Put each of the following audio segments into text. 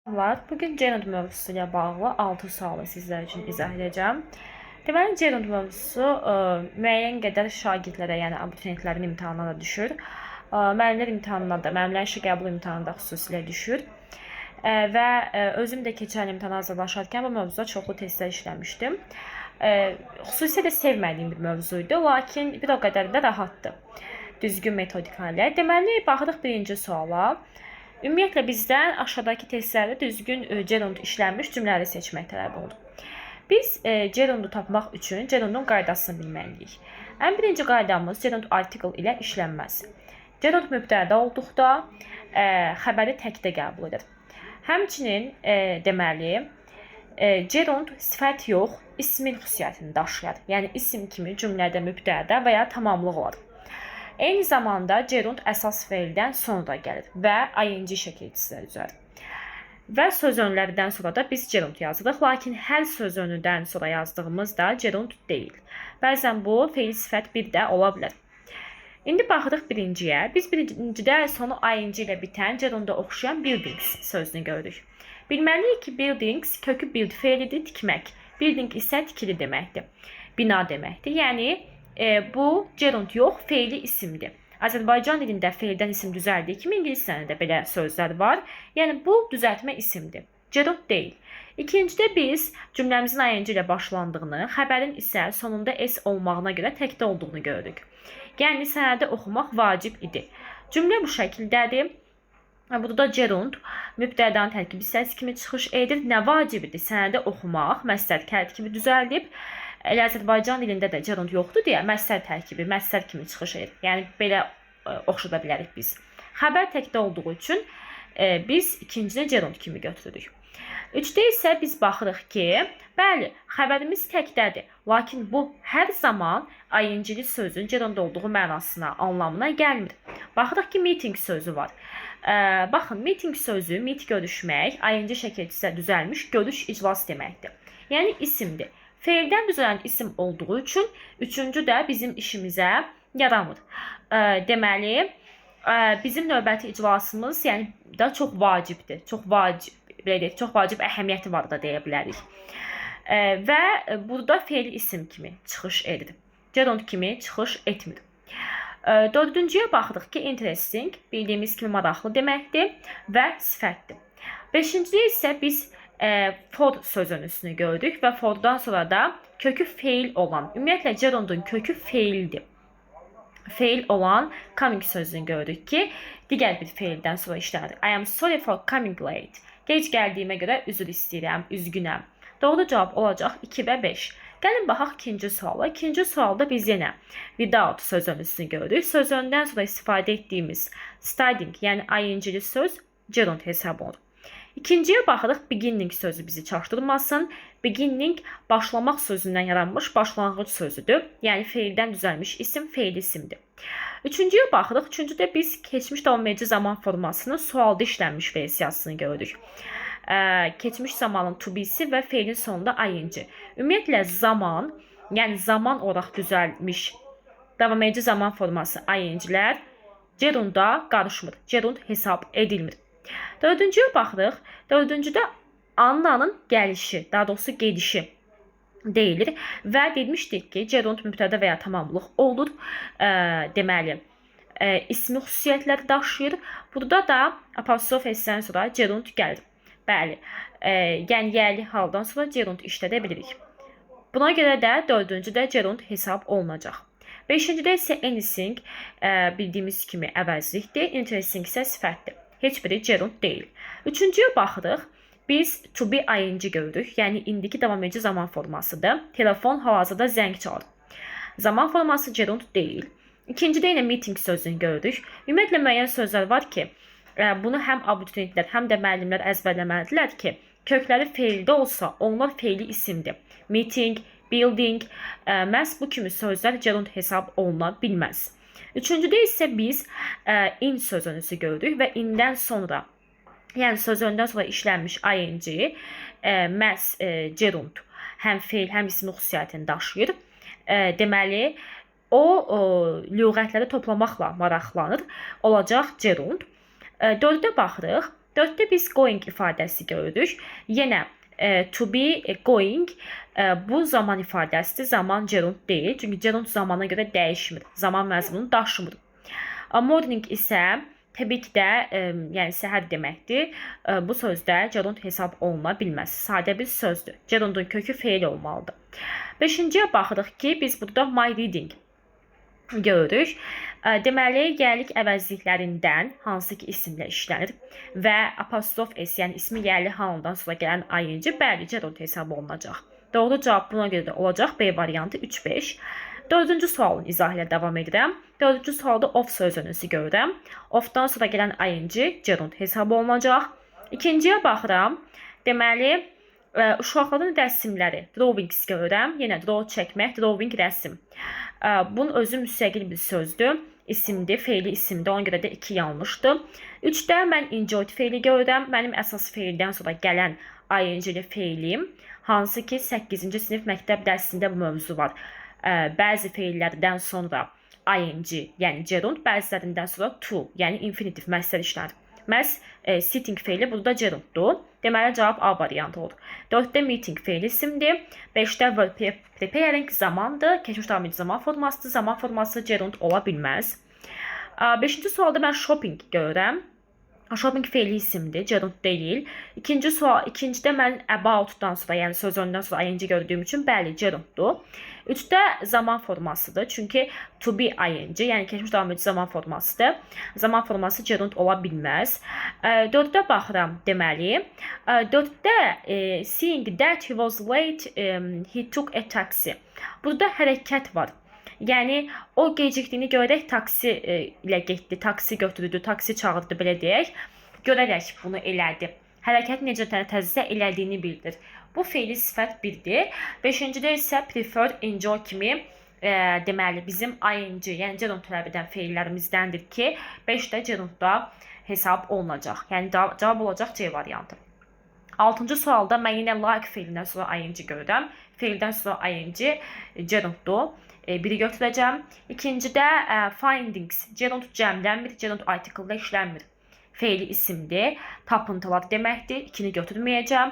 Var. Bugün gerund mövzusu ilə bağlı 6 sualı sizlər üçün izah edəcəm. Deməli, gerund mövzusu müəyyən qədər şagirdlərə, yəni abituriyentlərin imtahanına da düşür. Müəllimlər imtahanına da, müəllimlərin işə qəbul imtahanına da xüsusilə düşür. Və özüm də keçən imtahana hazırlaşarkən bu mövzuda çoxlu testlər işləmişdim. Xüsusilə də sevmədiyim bir mövzuydu, lakin bir o qədər də rahatdır. Düzgün metodika ilə. Deməli, baxırıq birinci suala. Ümumiyyətlə bizdən aşağıdakı testlərdə düzgün gerund işlənmiş cümlələri seçmək tələb olunur. Biz gerundu tapmaq üçün gerundun qaydasını bilməliyik. Ən birinci qaydamız gerund article ilə işlənməz. Gerund mübtəda olduqda xəbəri təkdə qəbul edir. Həmçinin deməli gerund sifət yox, ismin xüsusiyyətini daşıyır. Yəni isim kimi cümlədə mübtəda və ya tamamlıq olar. Eyni zamanda gerund əsas feildən sonra gəlir və ing şəkilçisi üzərir. Və söz önlərindən sonra da biz gerund yazırıq, lakin hər söz önüdən sonra yazdığımız da gerund deyil. Bəzən bu feil sifət bir də ola bilər. İndi baxırıq birinciyə. Biz birincidə sonu ing ilə bitən gerunda oxşayan buildings sözünü görürük. Bilməliyik ki, buildings kökü build feilidir, tikmək. Building isə tikili deməkdir, bina deməkdir. Yəni bu gerund yox, feili isimdir. Azərbaycan dilində feildən isim düzəldiyi kimi ingilis dilində də belə sözlər var. Yəni bu düzəltmə isimdir. Gerund deyil. İkincidə biz cümləmizin ing ilə başlandığını, xəbərin isə sonunda s olmağına görə təkdə olduğunu görürük. Yəni sənədi oxumaq vacib idi. Cümlə bu şəkildədir. Burada da gerund mübtədanın tərkibi hissəsi kimi çıxış edir. Nə vacib idi? Sənədi oxumaq, məsdər kəlt kimi düzəldib. Elə Azərbaycan dilində də gerund yoxdur deyə məsdər tərkibi, məsdər kimi çıxış edir. Yəni belə oxşada bilərik biz. Xəbər təkdə olduğu üçün biz ikincini gerund kimi götürürük. Üçdə isə biz baxırıq ki, bəli, xəbərimiz təkdədir. Lakin bu hər zaman ing-li sözün gerund olduğu mənasına, anlamına gəlmir. Baxırıq ki, meeting sözü var. Baxın, meeting sözü, meet görüşmək, ing şəkilçisi düzəlmiş görüş, iclas deməkdir. Yəni isimdir. Feildən düzələn isim olduğu üçün üçüncü də bizim işimizə yaramır. Deməli, bizim növbəti iclasımız yəni da çox vacibdir. Çox vacib əhəmiyyəti var da deyə bilərik. Və burada feil isim kimi çıxış edir. Gerund kimi çıxış etmir. Dördüncüyə baxırıq ki, interesting bildiyimiz kimi maraqlı deməkdir və sifətdir. Beşincidə isə biz for sözünü gördük və fordan sonra da kökü feil olan, ümumiyyətlə gerundun kökü feildir. Feil olan coming sözünü gördük ki, digər bir feildən sonra işlənir. I am sorry for coming late. Gec gəldiyimə görə üzr istəyirəm, üzgünəm. Doğru cavab olacaq 2 və 5. Gəlin baxaq ikinci suala. İkinci sualda biz yenə without sözünü görürük. Sözündən sonra istifadə etdiyimiz studying, yəni ing-li söz gerund hesab olunur. İkinciyə baxırıq, beginning sözü bizi çaşdırmasın. Beginning başlamaq sözündən yaranmış başlanğıc sözüdür. Yəni feildən düzəlmiş isim, feil isimdir. Üçüncüyə baxırıq. Üçüncüdə biz keçmiş davam edici zaman formasının sualda işlənmiş versiyasını görürük. Keçmiş zamanın to be-si və feilin sonunda ing. Ümumiyyətlə zaman, yəni zaman olaraq düzəlmiş davam edici zaman forması ing-lər gerunda qarışmır. Gerund hesab edilmir. Dördüncüyə baxırıq. Dördüncüdə Annanın gəlişi, daha doğrusu gedişi deyilir və demişdik ki, gerund mübtəda və ya tamamlıq olur. Deməli, ismi xüsusiyyətləri daşıyır. Burada da apostrof s-dən sonra gerund gəlir. Bəli, yəni yəli haldan sonra gerund işlədə bilirik. Buna görə də dördüncüdə gerund hesab olunacaq. Beşincidə isə anything bildiyimiz kimi əvəzlikdir. Interesting isə sifətdir. Heç biri gerund deyil. Üçüncüyə baxırıq. Biz to be ing görürük. Yəni indiki davam edici zaman formasıdır. Telefon hal-hazırda zəng çalır. Zaman forması gerund deyil. İkincidə yenə meeting sözünü görürük. Ümumiyyətlə müəyyən sözlər var ki, bunu həm abituriyentlər, həm də müəllimlər əzbərləməlidirlər ki, kökləri feildə olsa, onlar feili isimdir. Meeting, building, məhz bu kimi sözlər gerund hesab oluna bilməz. Üçüncüdə isə biz in sözünü görürük və indən sonra, yəni sözündən sonra işlənmiş ing məhz gerund həm feil, həm ismi xüsusiyyətini daşıyır. Deməli, o lüğətləri toplamaqla maraqlanır. Olacaq gerund. Dörddə baxırıq. 4-də biz going ifadəsi görürük. Yenə to be, going bu zaman ifadəsidir. Zaman gerund deyil. Çünki gerund zamana görə dəyişmir. Zaman məzmununu daşımır. Morning isə təbii ki də yəni səhər deməkdir. Bu sözdə gerund hesab oluna bilməz. Sadə bir sözdür. Gerundun kökü feil olmalıdır. 5-ciyə baxırıq ki, biz burada my reading görürük. Deməli, yerlik əvəzliklərindən hansı ki isimlə işlənir və apostrof s, yəni ismi yerli halından sonra gələn ing bəli gerund hesab olunacaq. Doğru cavab buna görə də olacaq. B variantı 3-5. 4-cü sualın izahı ilə davam edirəm. 4-cü sualda of sözünüzü görürəm. Ofdan sonra gələn ing gerund hesab olunacaq. 2-ciyə baxıram. Deməli, uşaqların rəsmləri, drawings görürəm. Yenə draw çəkmək, drawing rəsm. Bunun özü müstəqil bir sözdür. İsimdir, feili isimdir. Ona görə də 2 yanlışdır. 3-də mən enjoyed feili görürəm. Mənim əsas feildən sonra gələn ing-li feilim. Hansı ki 8-ci sinif məktəb dərsində bu mövzu var. Bəzi feillərdən sonra ing, yəni gerund, bəzilərindən sonra to, yəni infinitiv məsəl işlənir. Məhz sitting feili burada gerunddur. Deməli, cavab A variantı olur. 4-də meeting feili isimdir. 5-də verb preparing zamandır. Keçmiş davam edici zaman formasıdır. Zaman forması gerund ola bilməz. 5-ci sualda mən shopping görürəm. Shopping feili isimdir, gerund deyil. İkincidə mən aboutdan sonra, yəni söz öndən sonra ing gördüyüm üçün bəli gerunddur. 3-də zaman formasıdır. Çünki to be ing, yəni keçmiş davam edici zaman formasıdır. Zaman forması gerund ola bilməz. 4-də baxıram deməli. 4-də seeing that he was late, he took a taxi. Burada hərəkət var. Yəni o gecikdiyini görərək taksi ilə getdi, taksi götürdü, taksi çağırdı belə deyək. Görərək bunu elədi. Hərəkət necə təzə elədiyini bildir. Bu feili sifət 1-dir. 5-cidə isə prefer, enjoy kimi deməli bizim ing, yəni gerund tələb edən feillərimizdəndir ki, 5-də gerundda hesab olunacaq. Yəni cavab olacaq C variantı. 6-cı sualda mən yenə like feilindən sonra ing görürəm. Feildən sonra ing gerunddur. Biri götürəcəm. İkincidə findings, gerund cəmlənmir, gerund article-da işlənmir. Feili isimdir, tapıntılar deməkdir. 2-ni götürməyəcəm.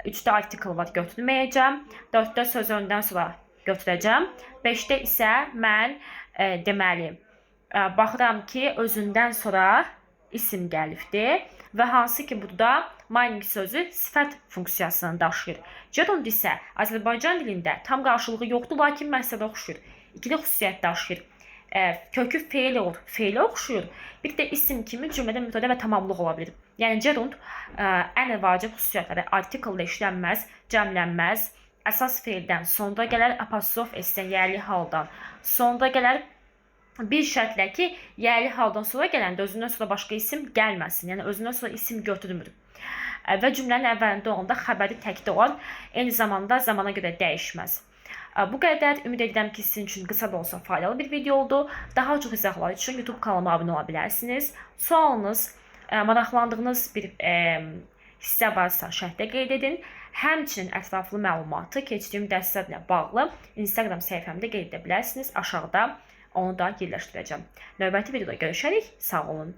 3-də article var, götürməyəcəm. 4-də söz öndən sonra götürəcəm. 5-də isə mən deməli baxıram ki, özündən sonra isim gəlibdir və hansı ki burada mining sözü sifət funksiyasını daşıyır. Gerund isə Azərbaycan dilində tam qarşılığı yoxdur, lakin məsələ oxşuyur. İkili xüsusiyyət daşıyır. Kökü feil olur, feilə oxşuyur. Bir də isim kimi cümlədə mübtədə və tamamlıq ola bilir. Yəni gerund ən vacib xüsusiyyətləri article-da işlənməz, cəmlənməz, əsas feildən sonra gələr apostrof s-dən yerli haldan sonra gələr. Bir şərtlə ki, yerli haldan sonra gələndə özündən sonra başqa isim gəlməsin. Yəni özündən sonra isim götürmür. Və cümlənin əvvəlində olanda xəbəri təkdə olar. Eyni zamanda zamana görə dəyişməz. Bu qədər. Ümid edirəm ki, sizin üçün qısa da olsa faydalı bir video oldu. Daha çox izahlar üçün YouTube kanalıma abunə ola bilərsiniz. Sualınız, maraqlandığınız bir hissə varsa şərhdə qeyd edin. Həmçinin ətraflı məlumatı keçdiyim dərslərlə bağlı Instagram səhifəmdə qeyd edə bilərsiniz. Aşağıda onu da yerləşdirəcəm. Növbəti videoda görüşərik. Sağ olun.